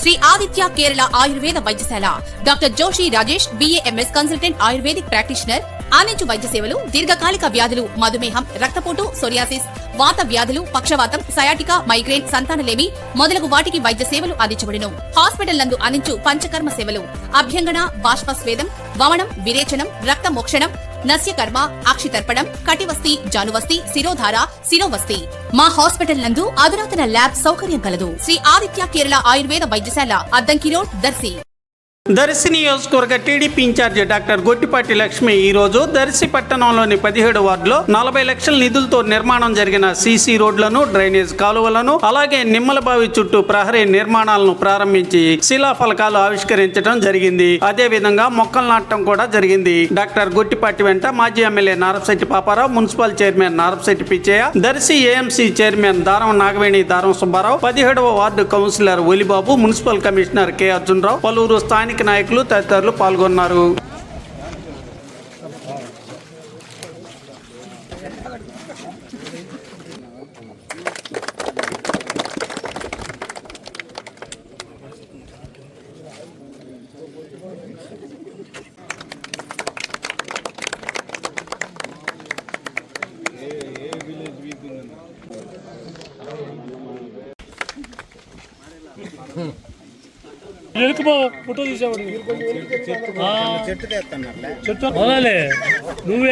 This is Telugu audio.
Shri Aditya Kerala Ayurveda Vaidyashala doctor Joshi Rajesh BAMS consultant ayurvedic practitioner ఆనించు వైద్య సేవలు దీర్ఘకాలిక వ్యాధులు మధుమేహం రక్తపోటు సోరియాసిస్ వాత వ్యాధులు పక్షవాతం సయాటికా మైగ్రేన్ సంతానలేమి మొదలగు వాటికి వైద్య సేవలు అందించబడును. హాస్పిటల్ నందు అందించు పంచకర్మ సేవలు అభ్యంగన బాష్పస్వేదం వమనం విరేచనం రక్త మోక్షణం నస్యకర్మ అక్షితర్పణం కటివస్తి జానువస్తి శిరోధార శిరోవస్తి. మా హాస్పిటల్ నందు అధునాతన ల్యాబ్ సౌకర్యం కలదు. శ్రీ ఆదిత్య కేరళ ఆయుర్వేద వైద్యశాల అద్దంకి రోడ్ దర్శి. దర్శి నియోజకవర్గ టీడీపీ ఇన్ఛార్జి డాక్టర్ గొట్టిపాటి లక్ష్మి ఈ రోజు దర్శి పట్టణంలోని 17 వార్డులో 40 లక్షల నిధులతో నిర్మాణం జరిగిన సీసీ రోడ్లను డ్రైనేజ్ కాలువలను అలాగే నిమ్మలబావి చుట్టూ ప్రహరీ నిర్మాణాలను ప్రారంభించి శిలాఫలకాలు ఆవిష్కరించడం జరిగింది. అదే విధంగా మొక్కలు నాటడం కూడా జరిగింది. డాక్టర్ గొట్టిపాటి వెంట మాజీ MLA Narapasetti Paparao, municipal chairman Narapasetti Pichaiah, Darsi AMC chairman Daram Nagaveni Daram Subbarao, 17వ ward councillor Olibabu, municipal commissioner K Arjunarao, పలువురు స్థానిక నాయకులు తదితరులు పాల్గొన్నారు. ఫోటో తీసేవాడు చెట్టు నువ్వు